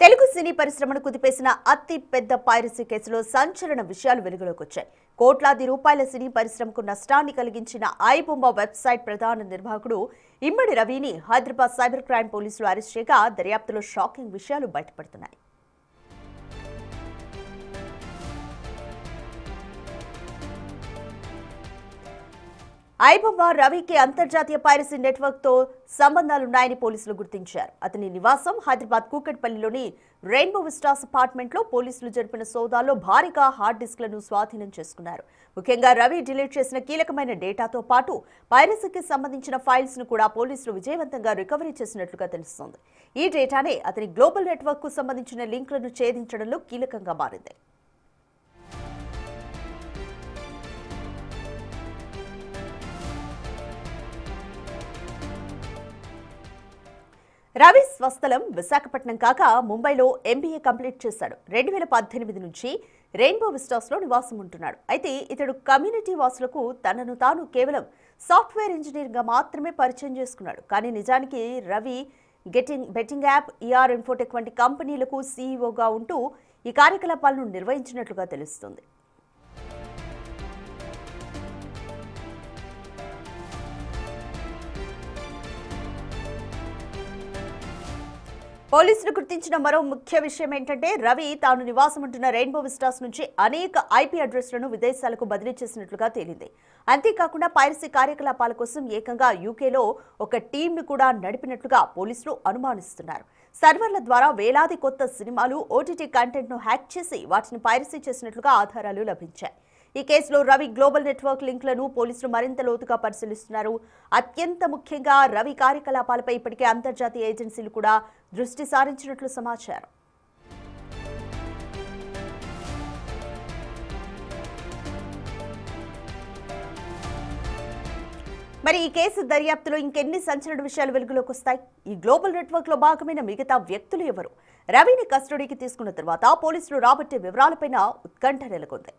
తెలుగు సినీ పరిశ్రమను కుదిపేసిన అతి పెద్ద పైరసీ కేసులో సంచలన విషయాలు వెలుగులోకి వచ్చాయి. కోట్లాది రూపాయల సినీ పరిశ్రమకు నష్టాన్ని కలిగించిన ఐబొమ్మ వెబ్సైట్ ప్రధాన నిర్వాహకుడు ఇమ్మడి రవిని హైదరాబాద్ సైబర్ క్రైమ్ పోలీసులు అరెస్ట్ చేయగా దర్యాప్తులో షాకింగ్ విషయాలు బయటపడుతున్నాయి. ఐబొమ్మ రవికి అంతర్జాతీయ పైరసీ నెట్వర్క్ తో సంబంధాలున్నాయని పోలీసులు గుర్తించారు. అతని నివాసం హైదరాబాద్ కూకట్పల్లిలోని రెయిన్బో విస్టాస్ అపార్ట్మెంట్ లో పోలీసులు జరిపిన సోదాల్లో భారీగా హార్డ్ డిస్క్లను స్వాధీనం చేసుకున్నారు. ముఖ్యంగా రవి డిలీట్ చేసిన కీలకమైన డేటాతో పాటు పైరసీకి సంబంధించిన ఫైల్స్ ను కూడా పోలీసులు విజయవంతంగా రికవరీ చేసినట్లుగా తెలుస్తోంది. ఈ డేటానే అతని గ్లోబల్ నెట్వర్క్ కు సంబంధించిన లింక్లను ఛేదించడంలో కీలకంగా మారింది. రవి స్వస్థలం విశాఖపట్నం కాక ముంబైలో ఎంబీఏ కంప్లీట్ చేశాడు. 2018 నుంచి రెయిన్బో విస్టాస్ లో నివాసం ఉంటున్నాడు. అయితే ఇతడు కమ్యూనిటీ వాసులకు తనను తాను కేవలం సాఫ్ట్వేర్ ఇంజనీర్ గా మాత్రమే పరిచయం చేసుకున్నాడు. కానీ నిజానికి Ravi betting app, ER Infotech వంటి కంపెనీలకు సీఈఓగా ఉంటూ ఈ కార్యకలాపాలను నిర్వహించినట్లుగా తెలుస్తుంది. పోలీసులు గుర్తించిన మరో ముఖ్య విషయం ఏంటంటే రవి తాను నివాసం ఉంటున్న రెయిన్బో విస్టాస్ నుంచి అనేక ఐపీ అడ్రస్లను విదేశాలకు బదిలీ చేసినట్లుగా తేలింది. అంతేకాకుండా పైరసీ కార్యకలాపాల కోసం ఏకంగా యూకేలో ఒక టీంను కూడా నడిపినట్లుగా పోలీసులు అనుమానిస్తున్నారు. సర్వర్ల ద్వారా వేలాది కొత్త సినిమాలు, ఓటీటీ కంటెంట్ను హ్యాక్ చేసి వాటిని పైరసీ చేసినట్లుగా ఆధారాలు లభించాయి. ఈ కేసులో రవి గ్లోబల్ నెట్వర్క్ లింక్లను పోలీసులు మరింత లోతుగా పరిశీలిస్తున్నారు. అత్యంత ముఖ్యంగా రవి కార్యకలాపాలపై ఇప్పటికే అంతర్జాతీయ ఏజెన్సీలు కూడా దృష్టి సారించినట్లు సమాచారం. మరి ఈ కేసు దర్యాప్తులో ఇంకెన్ని సంచలన విషయాలు వెలుగులోకి వస్తాయి? ఈ గ్లోబల్ నెట్వర్క్ లో భాగమైన మిగతా వ్యక్తులు ఎవరు? రవిని కస్టడీకి తీసుకున్న తర్వాత పోలీసులు రాబట్టే వివరాలపైన ఉత్కంఠ నెలకొంది.